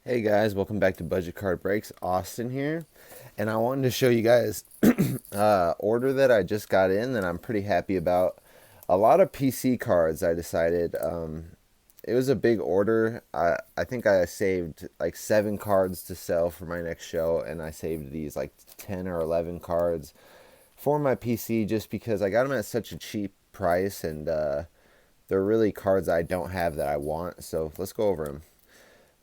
Hey guys, welcome back to Budget Card Breaks. Austin here, and I wanted to show you guys order that I just got in that I'm pretty happy about. A lot of PC cards. I decided it was a big order. I think I saved like 7 cards to sell for my next show, and I saved these like 10 or 11 cards for my PC just because I got them at such a cheap price, and they're really cards I don't have that I want. So let's go over them.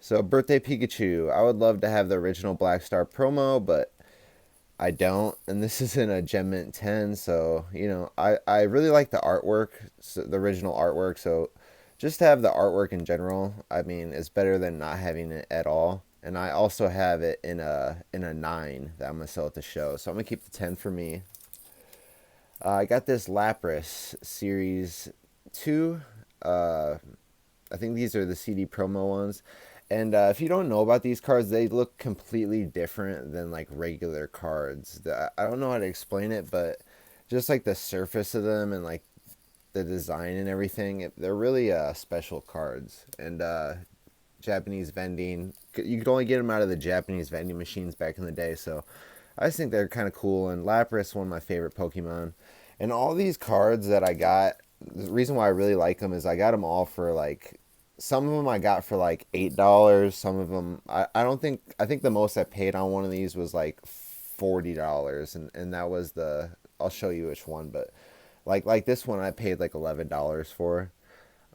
So, Birthday Pikachu. I would love to have the original Black Star promo, but I don't. And this is in a Gem Mint 10, so, I really like the artwork, so the original artwork. So, just to have the artwork in general, I mean, is better than not having it at all. And I also have it in a 9 that I'm going to sell at the show. So, I'm going to keep the 10 for me. I got this Lapras Series 2. Uh, I think these are the CD promo ones. And if you don't know about these cards, they look completely different than like regular cards. I don't know how to explain it, but just like the surface of them and like the design and everything, they're really special cards. And Japanese vending, you could only get them out of the Japanese vending machines back in the day. So I just think they're kind of cool. And Lapras, one of my favorite Pokemon. And all these cards that I got, the reason why I really like them is I got them all for like, some of them I got for like $8. Some of them, I think the most I paid on one of these was like $40. And that was I'll show you which one, but like this one I paid like $11 for.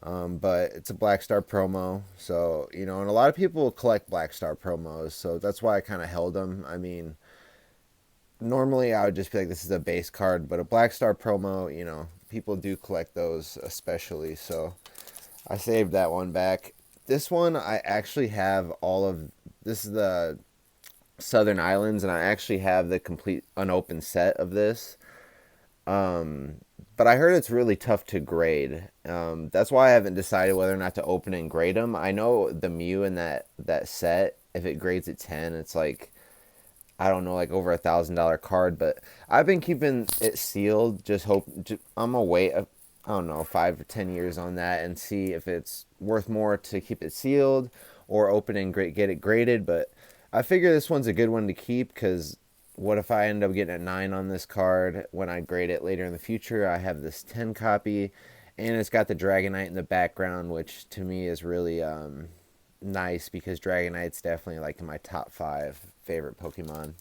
But it's a Black Star promo, so and a lot of people collect Black Star promos, so that's why I kind of held them. I mean, normally I would just be like, this is a base card, but a Black Star promo, people do collect those especially, so I saved that one back. This one I actually have all of. This is the Southern Islands, and I actually have the complete unopened set of this. Um, but I heard it's really tough to grade. That's why I haven't decided whether or not to open and grade them. I know the Mew in that set, if it grades at 10, it's like, I don't know, like over $1,000 card. But I've been keeping it sealed. I'm gonna wait. I don't know, 5 or 10 years on that and see if it's worth more to keep it sealed or open and get it graded. But I figure this one's a good one to keep because what if I end up getting a 9 on this card when I grade it later in the future? I have this 10 copy, and it's got the Dragonite in the background, which to me is really nice because Dragonite's definitely like in my top 5 favorite Pokemon.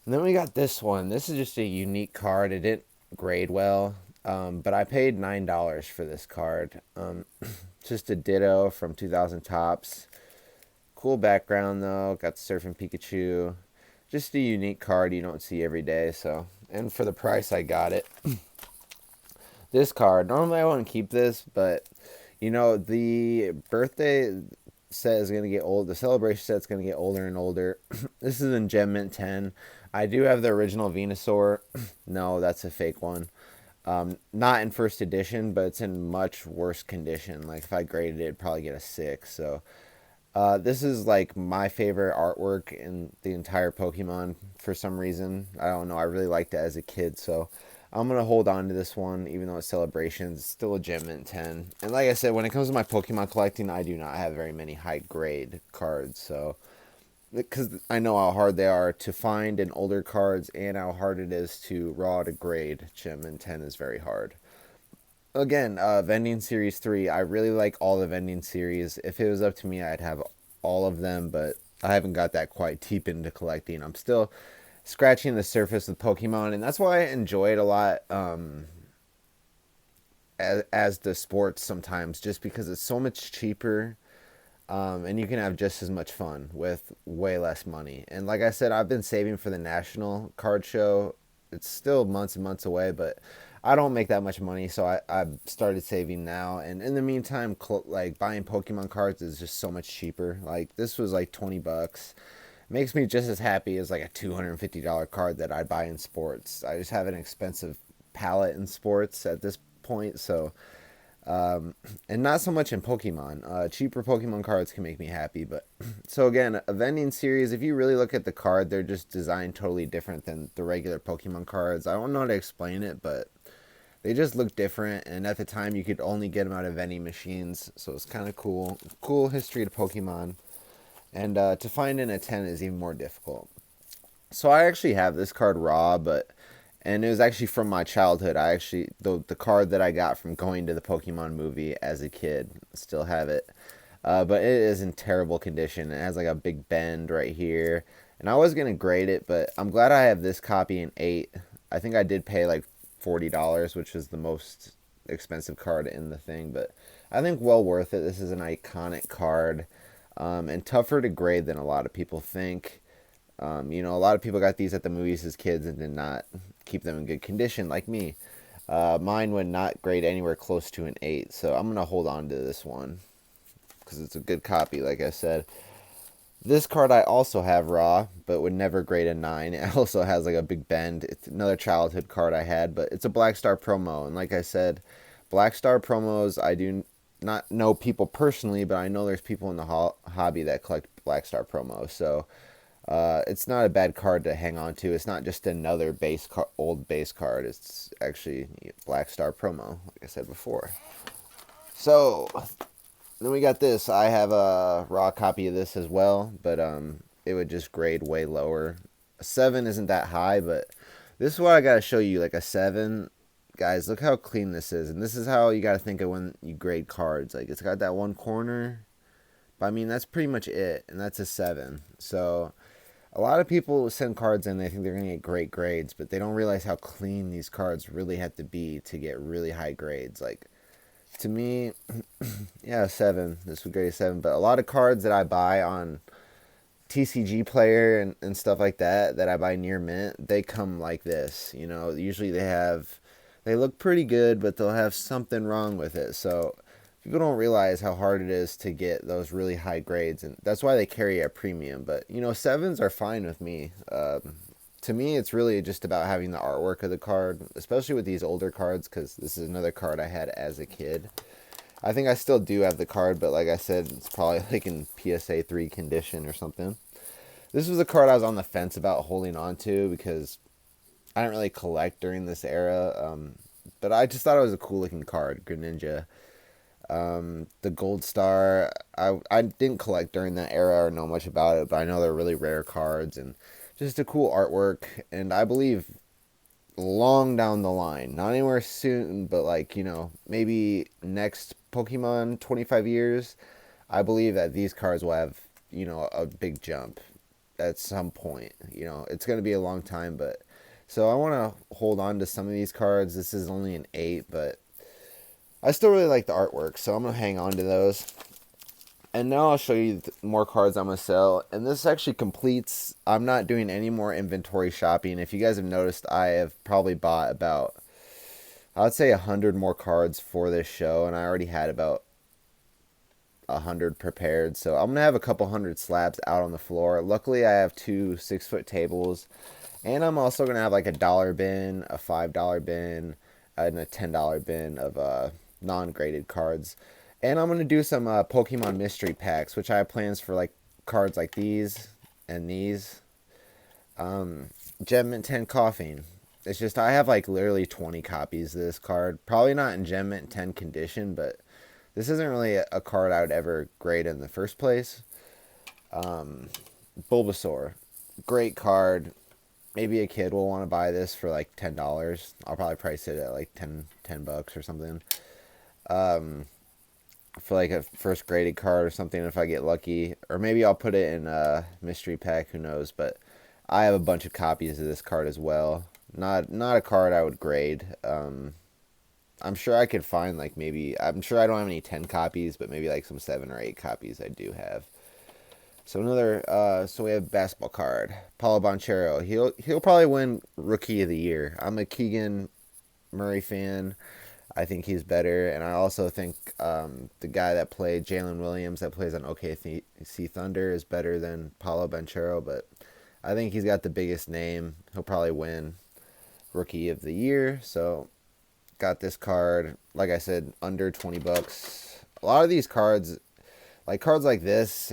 And then we got this one. This is just a unique card. It didn't grade well, but I paid $9 for this card. Just a Ditto from 2000 Tops. Cool background though. Got the Surfing Pikachu. Just a unique card you don't see every day. So, and for the price I got it. This card, normally I wouldn't keep this, but the birthday set is going to get old. The celebration set's going to get older and older. This is in Gem Mint 10. I do have the original Venusaur. No, that's a fake one. Not in first edition, but it's in much worse condition. Like if I graded it, it'd probably get a 6. So this is like my favorite artwork in the entire Pokemon for some reason. I don't know. I really liked it as a kid, so I'm gonna hold on to this one, even though it's celebrations. It's still a Gem Mint 10. And like I said, when it comes to my Pokemon collecting, I do not have very many high grade cards, so because I know how hard they are to find in older cards and how hard it is to raw to grade. Gem Mint 10 is very hard. Again, Vending Series 3, I really like all the Vending Series. If it was up to me, I'd have all of them, but I haven't got that quite deep into collecting. I'm still scratching the surface with Pokemon, and that's why I enjoy it a lot as the sports sometimes, just because it's so much cheaper, and you can have just as much fun with way less money. And like I said, I've been saving for the national card show. It's still months and months away, but I don't make that much money, so I've started saving now. And in the meantime, like buying Pokemon cards is just so much cheaper. Like this was like $20. Makes me just as happy as like a $250 card that I'd buy in sports. I just have an expensive palette in sports at this point, so and not so much in Pokemon. Cheaper Pokemon cards can make me happy, but so again, a vending series. If you really look at the card, they're just designed totally different than the regular Pokemon cards. I don't know how to explain it, but they just look different. And at the time, you could only get them out of vending machines, so it's kind of cool. Cool history to Pokemon. And to find in a 10 is even more difficult. So I actually have this card raw, but and it was actually from my childhood. I actually the card that I got from going to the Pokemon movie as a kid. Still have it, but it is in terrible condition. It has like a big bend right here, and I was gonna grade it, but I'm glad I have this copy in 8. I think I did pay like $40, which is the most expensive card in the thing, but I think well worth it. This is an iconic card, and tougher to grade than a lot of people think. A lot of people got these at the movies as kids and did not keep them in good condition, like me. Mine would not grade anywhere close to an 8, so I'm going to hold on to this one because it's a good copy, like I said. This card I also have raw, but would never grade a 9. It also has like a big bend. It's another childhood card I had, but it's a Black Star promo. And like I said, Black Star promos, I do not know people personally, but I know there's people in the hobby that collect Black Star promos. So it's not a bad card to hang on to. It's not just another old base card. It's actually Black Star promo, like I said before. So then we got this. I have a raw copy of this as well, but it would just grade way lower. A 7 isn't that high, but this is what I gotta show you. Like a 7, guys. Look how clean this is, and this is how you gotta think of when you grade cards. Like it's got that one corner, but I mean that's pretty much it, and that's a 7. So a lot of people send cards in, they think they're going to get great grades, but they don't realize how clean these cards really have to be to get really high grades. Like, to me, yeah, 7. This would grade a 7. But a lot of cards that I buy on TCG Player and stuff like that I buy near mint, they come like this. Usually they look pretty good, but they'll have something wrong with it. So people don't realize how hard it is to get those really high grades, and that's why they carry a premium. But 7s are fine with me. To me, it's really just about having the artwork of the card, especially with these older cards, because this is another card I had as a kid. I think I still do have the card, but like I said, it's probably like in PSA 3 condition or something. This was a card I was on the fence about holding on to because I didn't really collect during this era, but I just thought it was a cool looking card, Greninja. The Gold Star, I didn't collect during that era or know much about it, but I know they're really rare cards and just a cool artwork. And I believe long down the line, not anywhere soon, but like, maybe next Pokemon 25 years, I believe that these cards will have, a big jump at some point. It's going to be a long time, but so I want to hold on to some of these cards. This is only an 8, but I still really like the artwork, so I'm going to hang on to those. And now I'll show you more cards I'm going to sell. And this actually completes, I'm not doing any more inventory shopping. If you guys have noticed, I have probably bought about, I would say 100 more cards for this show. And I already had about 100 prepared. So I'm going to have a couple hundred slabs out on the floor. Luckily, I have 2 6-foot tables. And I'm also going to have like a dollar bin, a $5 bin, and a $10 bin of non-graded cards. And I'm going to do some Pokemon mystery packs, which I have plans for like cards like these and these. Gem Mint 10 Coughing. It's just I have like literally 20 copies of this card. Probably not in Gem Mint 10 condition, but this isn't really a card I would ever grade in the first place. Bulbasaur. Great card. Maybe a kid will want to buy this for like $10. I'll probably price it at like 10 bucks or something. For like a first graded card or something if I get lucky. Or maybe I'll put it in a mystery pack, who knows. But I have a bunch of copies of this card as well. Not a card I would grade. I'm sure I could find like maybe, I'm sure I don't have any 10 copies, but maybe like some 7 or 8 copies I do have. So so we have basketball card. Paulo Banchero. He'll probably win Rookie of the Year. I'm a Keegan Murray fan. I think he's better, and I also think the guy that played Jalen Williams that plays on OKC Thunder is better than Paulo Banchero, but I think he's got the biggest name. He'll probably win Rookie of the Year. So got this card. Like I said, under 20 bucks. A lot of these cards, like cards like this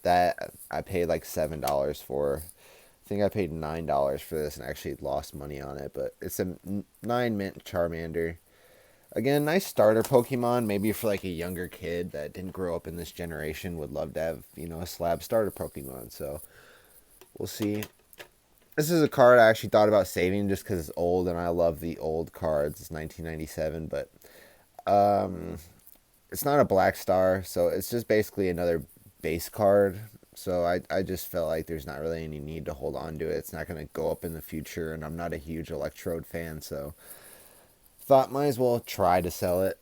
that I paid like $7 for. I think I paid $9 for this and actually lost money on it, but it's a 9 mint Charmander. Again, nice starter Pokemon. Maybe for like a younger kid that didn't grow up in this generation would love to have, a slab starter Pokemon. So we'll see. This is a card I actually thought about saving just because it's old and I love the old cards. It's 1997, but um, it's not a black star, so it's just basically another base card. So I just felt like there's not really any need to hold on to it. It's not going to go up in the future, and I'm not a huge Electrode fan, so thought might as well try to sell it.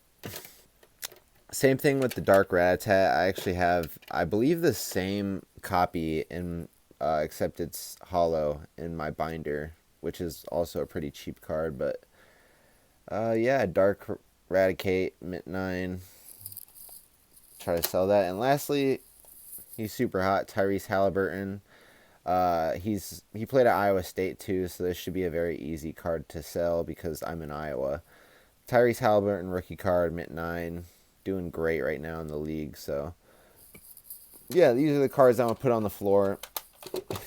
Same thing with the Dark Rattata. I actually have, I believe, the same copy in, except it's hollow in my binder, which is also a pretty cheap card. But yeah, Dark Raticate, Mint 9. Try to sell that. And lastly, he's super hot, Tyrese Halliburton. He played at Iowa State too, so this should be a very easy card to sell because I'm in Iowa. Tyrese Halliburton rookie card, Mint 9, doing great right now in the league. So yeah, these are the cards I'm gonna put on the floor.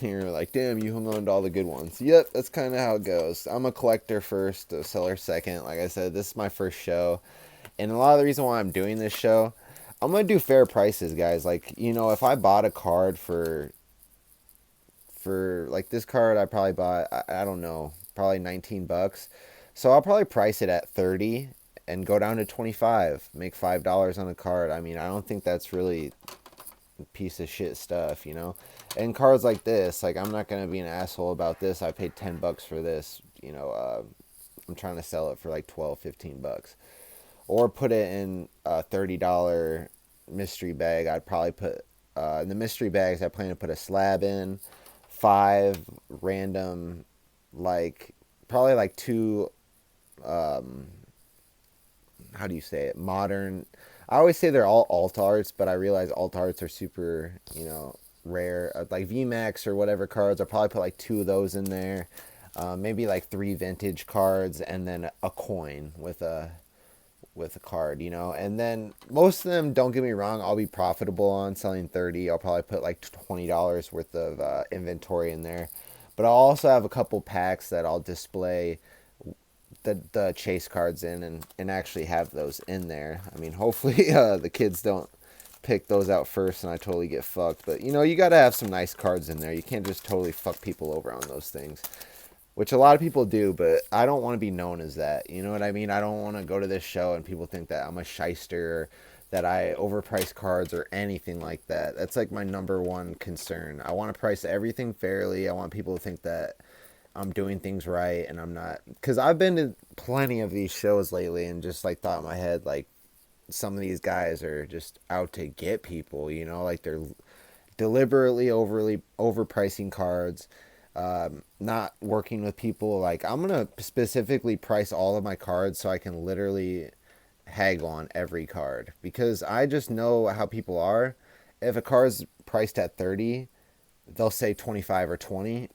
You're like, damn, you hung on to all the good ones. Yep, that's kind of how it goes. I'm a collector first, a seller second. Like I said, this is my first show, and a lot of the reason why I'm doing this show, I'm gonna do fair prices, guys. Like, if I bought a card for like this card, I probably bought, I don't know, probably $19. So I'll probably price it at 30 and go down to 25, make $5 on a card. I mean, I don't think that's really piece of shit stuff. And cards like this, like, I'm not gonna be an asshole about this. I paid $10 for this. I'm trying to sell it for like 12, $15, or put it in a $30 mystery bag. I'd probably put in the mystery bags. I plan to put a slab in, 5 random, like probably like 2. Um, how do you say it? Modern. I always say they're all alt arts, but I realize alt arts are super, rare. Like VMAX or whatever cards, I'll probably put like 2 of those in there. Maybe like 3 vintage cards, and then a coin with a card. And then most of them, don't get me wrong, I'll be profitable on selling 30. I'll probably put like $20 worth of inventory in there. But I'll also have a couple packs that I'll display the chase cards in, and actually have those in there. I mean, hopefully the kids don't pick those out first and I totally get fucked. But you got to have some nice cards in there. You can't just totally fuck people over on those things, which a lot of people do, but I don't want to be known as that. You know what I mean? I don't want to go to this show and people think that I'm a shyster, or that I overprice cards or anything like that. That's like my number one concern. I want to price everything fairly. I want people to think that I'm doing things right, and I'm not. Because I've been to plenty of these shows lately and just like thought in my head, like, some of these guys are just out to get people, like they're deliberately overpricing cards, not working with people. Like, I'm gonna specifically price all of my cards so I can literally haggle on every card, because I just know how people are. If a card's priced at 30, they'll say 25 or 20.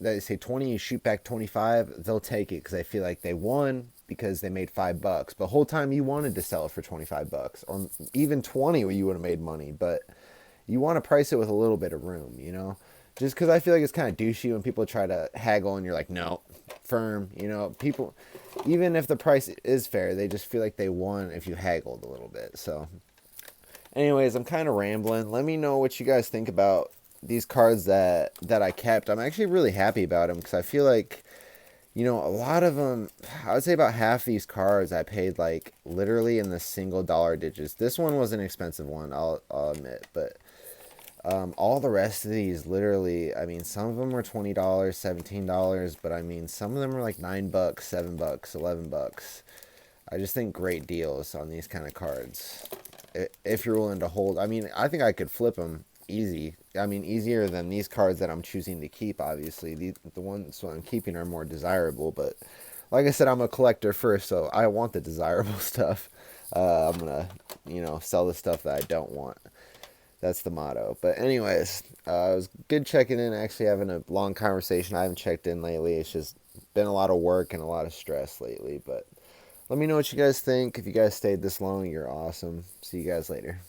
They say 20, you shoot back 25, they'll take it because they feel like they won because they made $5. But the whole time you wanted to sell it for $25, or even 20, where you would have made money. But you want to price it with a little bit of room. Just because I feel like it's kind of douchey when people try to haggle and you're like, no, firm. People, even if the price is fair, they just feel like they won if you haggled a little bit. So anyways, I'm kind of rambling. Let me know what you guys think about these cards that I kept. I'm actually really happy about them because I feel like, a lot of them, I would say about half these cards I paid like literally in the single dollar digits. This one was an expensive one, I'll admit, but all the rest of these, literally, I mean, some of them were $20, $17, but I mean, some of them were like $9, $7, $11. I just think great deals on these kind of cards. If you're willing to hold, I mean, I think I could flip them easy. I mean, easier than these cards that I'm choosing to keep, obviously. The ones that I'm keeping are more desirable, but like I said, I'm a collector first, so I want the desirable stuff. I'm gonna, sell the stuff that I don't want. That's the motto. But anyways, it was good checking in, actually having a long conversation. I haven't checked in lately. It's just been a lot of work and a lot of stress lately. But let me know what you guys think. If you guys stayed this long, you're awesome. See you guys later.